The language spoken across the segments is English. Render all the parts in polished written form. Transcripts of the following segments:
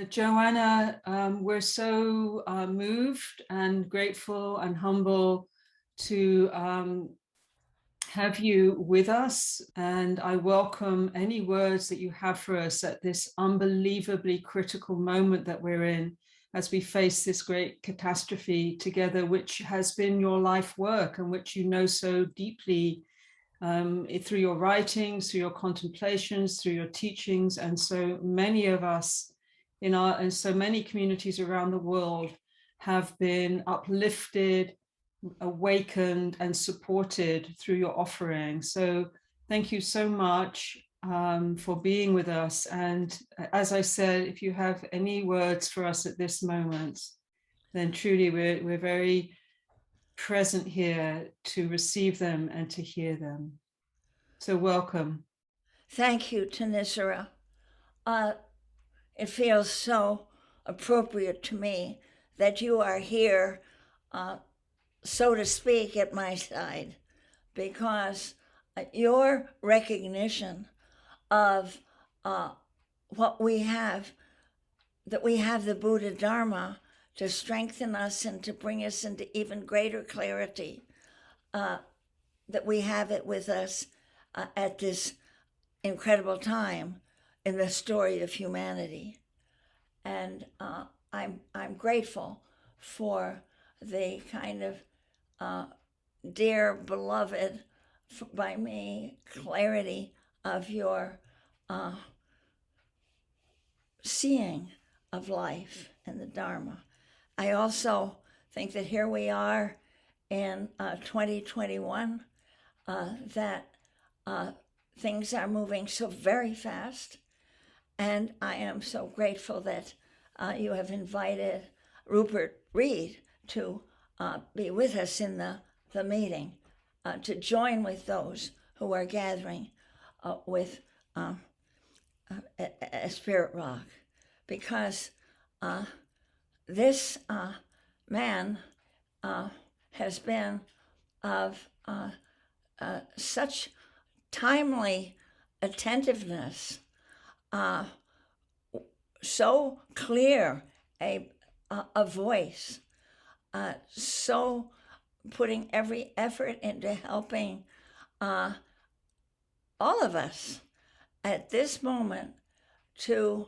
Joanna, we're so moved and grateful and humble to have you with us. And I welcome any words that you have for us at this unbelievably critical moment that we're in as we face this great catastrophe together, which has been your life work and which you know so deeply through your writings, through your contemplations, through your teachings. And so many of us and so many communities around the world have been uplifted, awakened, and supported through your offering. So thank you so much for being with us. And as I said, if you have any words for us at this moment, then truly we're very present here to receive them and to hear them. So welcome. Thank you, Thanissara. Uh, it feels so appropriate to me that you are here, uh, so to speak, at my side, because your recognition of uh, what we have, that we have the Buddha Dharma to strengthen us and to bring us into even greater clarity, that we have it with us at this incredible time in the story of humanity. And I'm grateful for the kind of dear, beloved by me clarity of your uh, seeing of life and the Dharma. I also think that here we are in 2021, that things are moving so very fast. And I am so grateful that you have invited Rupert Reed to be with us in the meeting, to join with those who are gathering with a Spirit Rock, because this man has been of such timely attentiveness, so clear a voice, so putting every effort into helping all of us at this moment to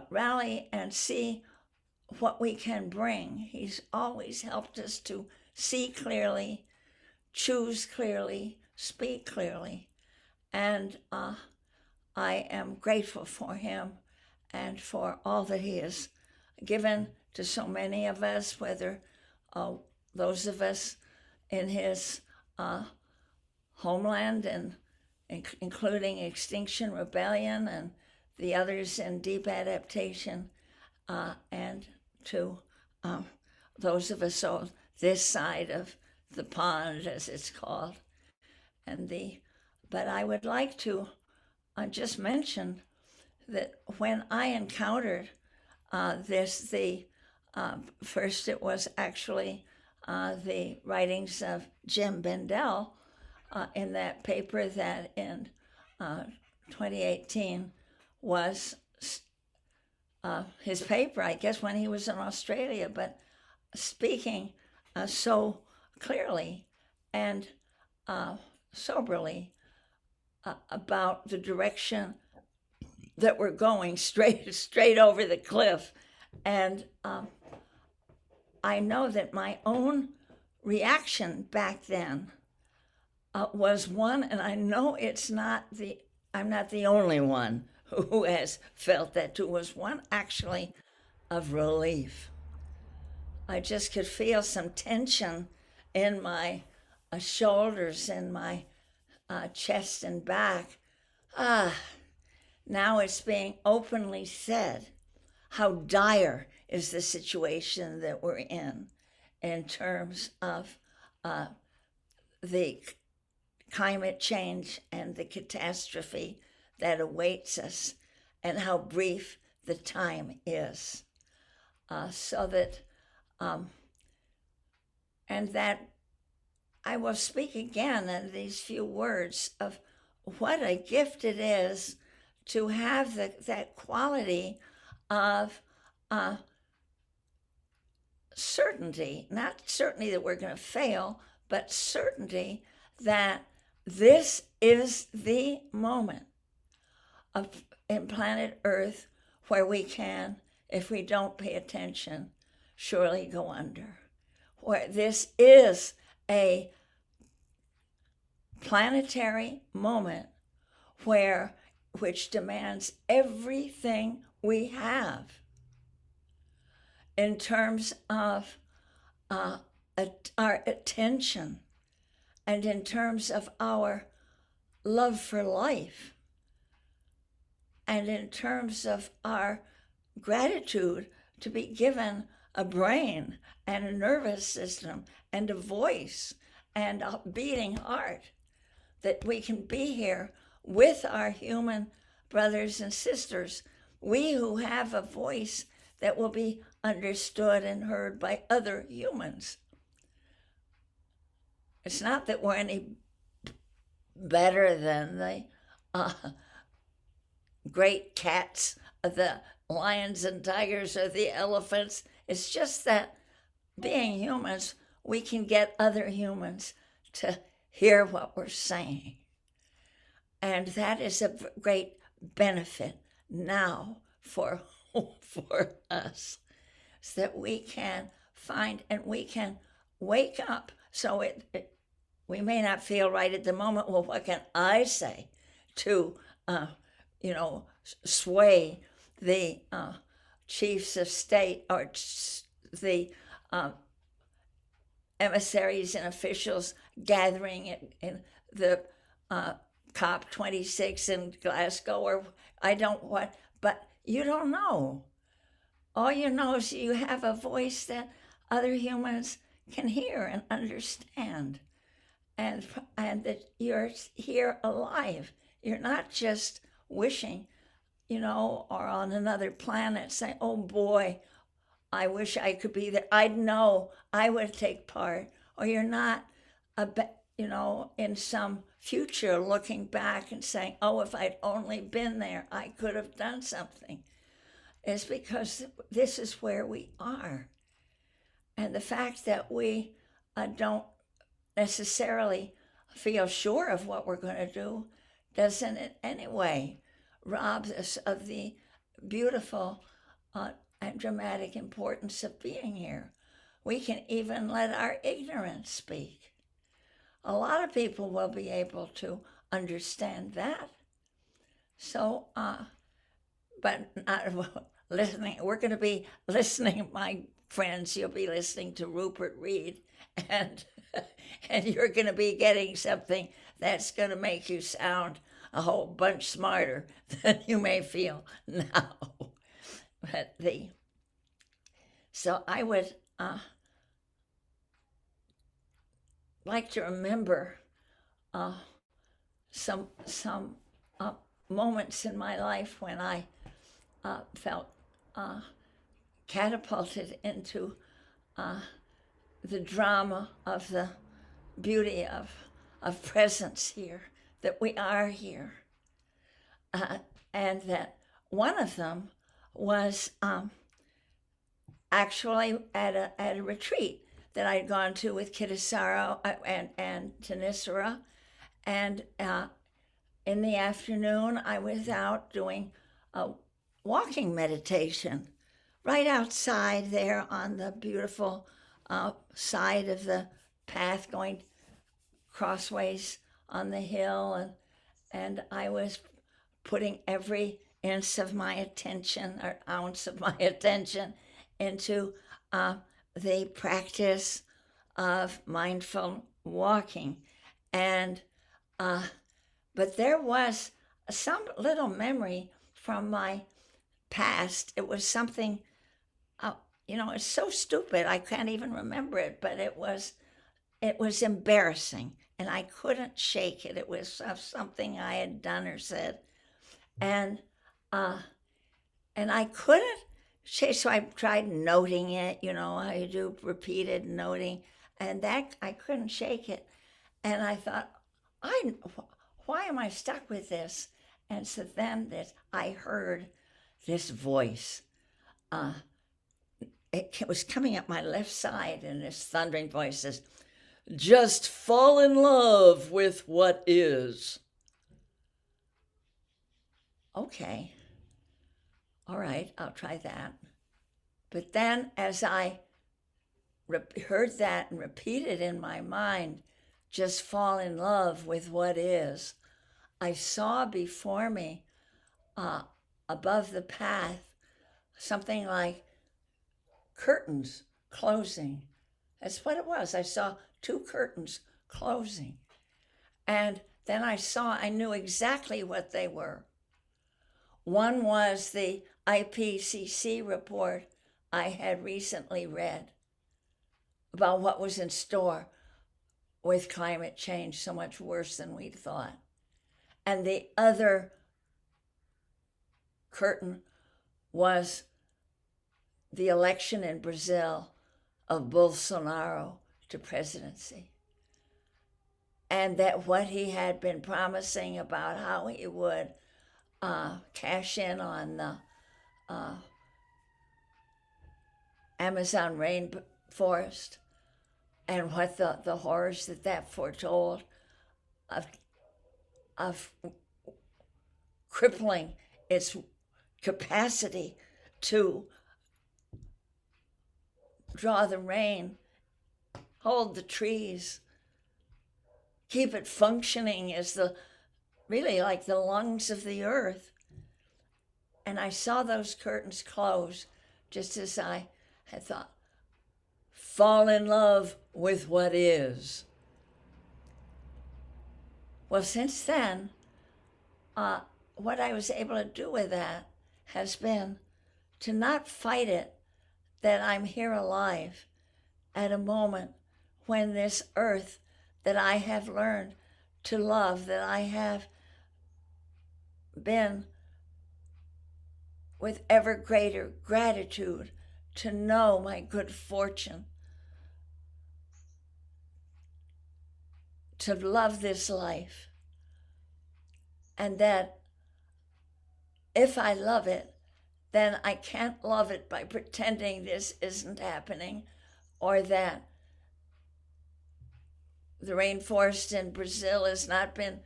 rally and see what we can bring. He's always helped us to see clearly, choose clearly, speak clearly. And I am grateful for him and for all that he has given to so many of us, whether those of us in his homeland, and including Extinction Rebellion, and the others in Deep Adaptation, and to those of us on this side of the pond, as it's called. But I would like to just mention that when I encountered first it was actually the writings of Jim Bendel in that paper that in 2018 was his paper, I guess, when he was in Australia, but speaking so clearly and soberly about the direction that we're going, straight over the cliff. And I know that my own reaction back then was one, and I know I'm not the only one who has felt that too, was one actually of relief. I just could feel some tension in my shoulders and my chest and back. Now it's being openly said how dire is the situation that we're in terms of the climate change and the catastrophe that awaits us, and how brief the time is. And that I will speak again in these few words of what a gift it is to have that quality of certainty, not certainty that we're going to fail, but certainty that this is the moment in planet Earth where we can, if we don't pay attention, surely go under. Where this is a planetary moment which demands everything we have in terms of our attention and in terms of our love for life and in terms of our gratitude to be given a brain and a nervous system and a voice and a beating heart, that we can be here with our human brothers and sisters, we who have a voice that will be understood and heard by other humans. It's not that we're any better than the great cats, the lions and tigers, or the elephants. It's just that being humans, we can get other humans to hear what we're saying. And that is a great benefit now for us, so that we can find and we can wake up. So we may not feel right at the moment. Well, what can I say to, sway the chiefs of state or the emissaries and officials gathering in the COP26 in Glasgow, or but you don't know. All you know is you have a voice that other humans can hear and understand, and that you're here alive. You're not just wishing, or on another planet saying, oh boy, I wish I could be there. I'd know I would take part. Or you're not, in some future looking back and saying, oh, if I'd only been there, I could have done something. It's because this is where we are. And the fact that we don't necessarily feel sure of what we're going to do doesn't in any way rob us of the beautiful and dramatic importance of being here. We can even let our ignorance speak. A lot of people will be able to understand that. So, but not listening. We're going to be listening, my friends. You'll be listening to Rupert Reed, and you're going to be getting something that's going to make you sound a whole bunch smarter than you may feel now. But so I would like to remember some moments in my life when I felt catapulted into the drama of the beauty of presence here, that we are here. And that one of them was actually at a retreat that I'd gone to with Thanissara and Thanissara. And in the afternoon, I was out doing a walking meditation right outside there on the beautiful side of the path going crossways on the hill. And I was putting every inch of my attention or ounce of my attention into the practice of mindful walking. And but there was some little memory from my past. It was something, it's so stupid I can't even remember it, but it was embarrassing, and I couldn't shake it. It was something I had done or said, and I couldn't shake. So I tried noting it. I do repeated noting, and that I couldn't shake it. And I thought, why am I stuck with this? And so then that I heard this voice. It was coming up my left side, and this thundering voice says, "Just fall in love with what is." Okay, all right, I'll try that. But then as I heard that and repeated in my mind, just fall in love with what is, I saw before me, above the path, something like curtains closing. That's what it was. I saw two curtains closing. And then I knew exactly what they were. One was the IPCC report I had recently read about what was in store with climate change, so much worse than we'd thought. And the other curtain was the election in Brazil of Bolsonaro to presidency. And that what he had been promising about how he would cash in on the Amazon rainforest, and what the horrors that foretold of crippling its capacity to draw the rain, hold the trees, keep it functioning as really like the lungs of the earth. And I saw those curtains close just as I had thought, fall in love with what is. Well, since then, what I was able to do with that has been to not fight it that I'm here alive at a moment when this earth that I have learned to love, that I have been with ever greater gratitude to know my good fortune, to love this life, and that if I love it, then I can't love it by pretending this isn't happening, or that the rainforest in Brazil has not been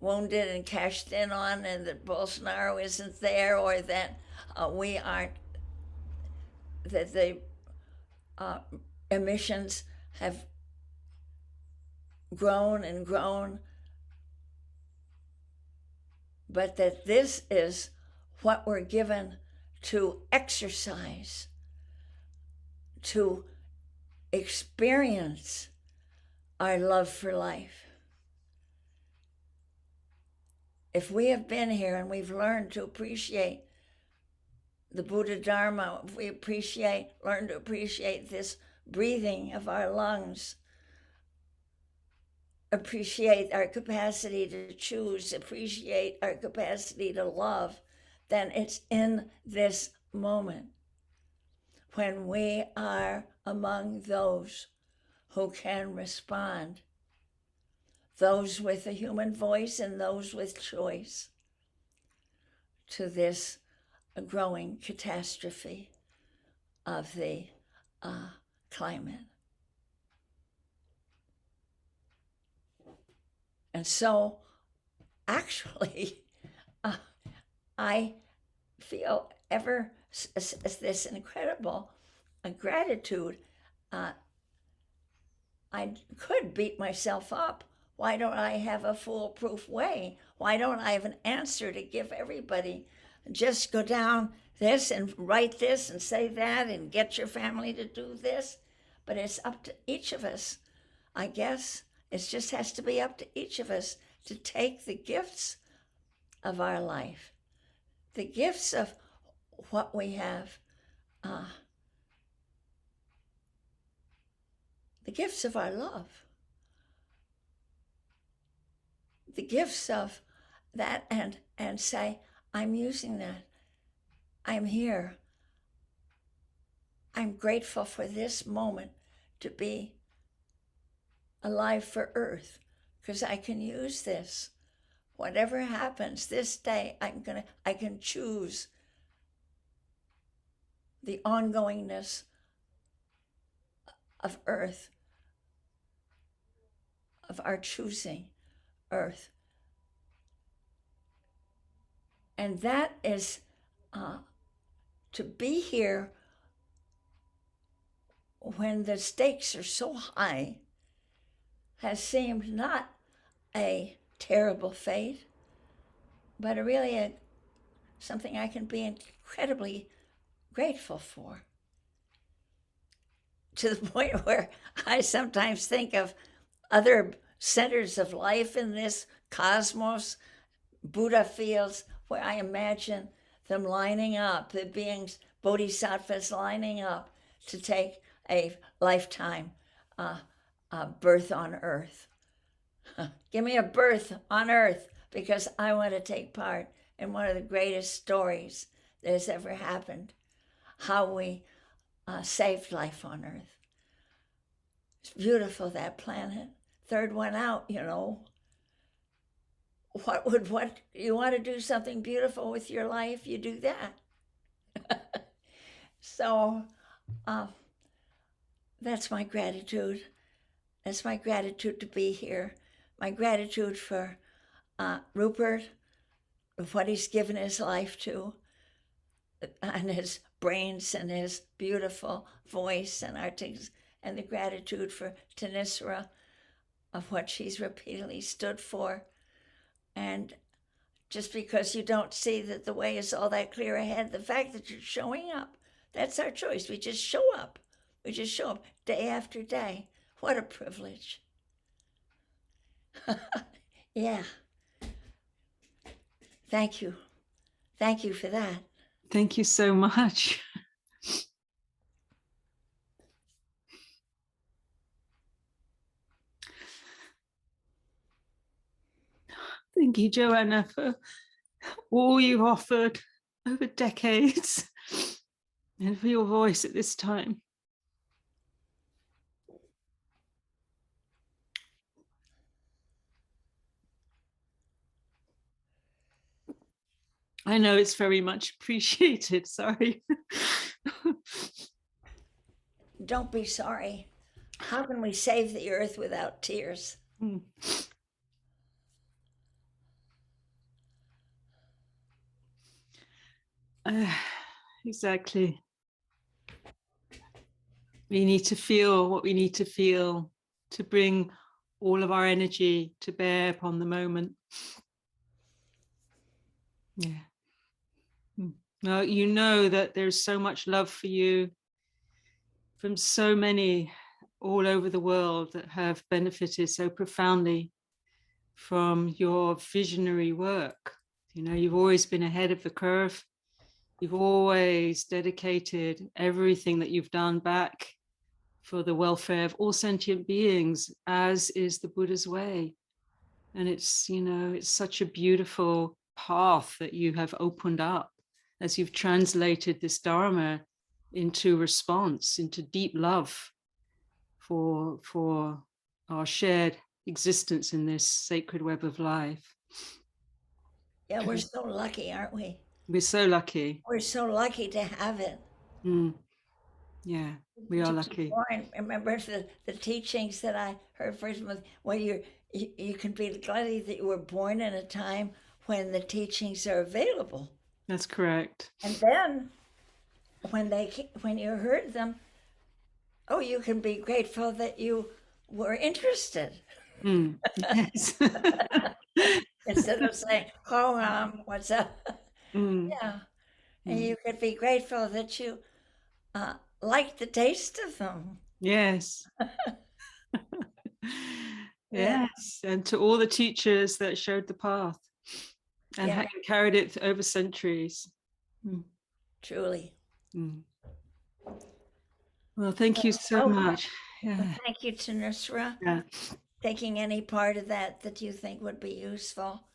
wounded and cashed in on, and that Bolsonaro isn't there, or that we aren't, that the emissions have grown and grown, but that this is what we're given to exercise, to experience our love for life. If we have been here and we've learned to appreciate the Buddha Dharma, if we learn to appreciate this breathing of our lungs, appreciate our capacity to choose, appreciate our capacity to love, then it's in this moment when we are among those who can respond, those with a human voice and those with choice, to this growing catastrophe of the climate. And so, actually, I feel ever this incredible gratitude. I could beat myself up. Why don't I have a foolproof way? Why don't I have an answer to give everybody? Just go down this and write this and say that and get your family to do this. But it's up to each of us, I guess. It just has to be up to each of us to take the gifts of our life, the gifts of what we have, the gifts of our love, the gifts of that, and say, I'm using that. I'm here. I'm grateful for this moment to be alive for Earth, because I can use this whatever happens this day, I can choose the ongoingness of earth, of our choosing earth. And that is to be here when the stakes are so high has seemed not a terrible fate, but really something I can be incredibly grateful for. To the point where I sometimes think of other centers of life in this cosmos, Buddha fields, where I imagine them lining up, the beings, bodhisattvas lining up to take a lifetime birth on earth. Give me a birth on earth because I want to take part in one of the greatest stories that has ever happened, how we saved life on earth. It's beautiful, that planet. Third one out, you know. What you want to do something beautiful with your life, you do that. So that's my gratitude. That's my gratitude to be here. My gratitude for Rupert, of what he's given his life to, and his brains and his beautiful voice and articulation, and the gratitude for Thanissara, of what she's repeatedly stood for. And just because you don't see that the way is all that clear ahead, the fact that you're showing up, that's our choice. We just show up. We just show up day after day. What a privilege. Yeah. Thank you. Thank you for that. Thank you so much. Thank you, Joanna, for all you've offered over decades and for your voice at this time. I know it's very much appreciated. Sorry. Don't be sorry. How can we save the earth without tears? Exactly. We need to feel what we need to feel to bring all of our energy to bear upon the moment. Yeah. No, you know that there's so much love for you from so many all over the world that have benefited so profoundly from your visionary work. You know, you've always been ahead of the curve. You've always dedicated everything that you've done back for the welfare of all sentient beings, as is the Buddha's way. And it's, you know, it's such a beautiful path that you have opened up as you've translated this Dharma into response, into deep love for our shared existence in this sacred web of life. Yeah, we're so lucky, aren't we? We're so lucky. We're so lucky to have it. Yeah, we are lucky. Born. Remember the teachings that I heard first was, well, you can be glad that you were born in a time when the teachings are available. That's correct. And then when you heard them, oh, you can be grateful that you were interested. Yes. Instead of saying, oh, what's up? Yeah. And you could be grateful that you liked the taste of them. Yes. Yes. Yeah. And to all the teachers that showed the path and carried it over centuries. Truly. Well, thank you so much. Yeah. Thank you, Thanissara. Yeah. Taking any part of that you think would be useful.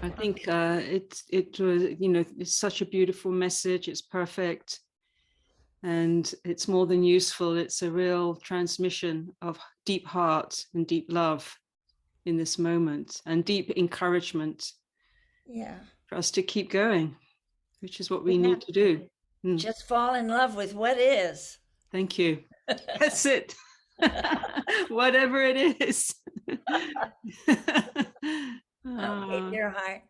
I think it was, you know, it's such a beautiful message. It's perfect. And it's more than useful. It's a real transmission of deep heart and deep love in this moment and deep encouragement Yeah. for us to keep going, which is what we We need have to do. Mm, just fall in love with what is. thank you. That's it. Whatever it is. Okay, dear heart.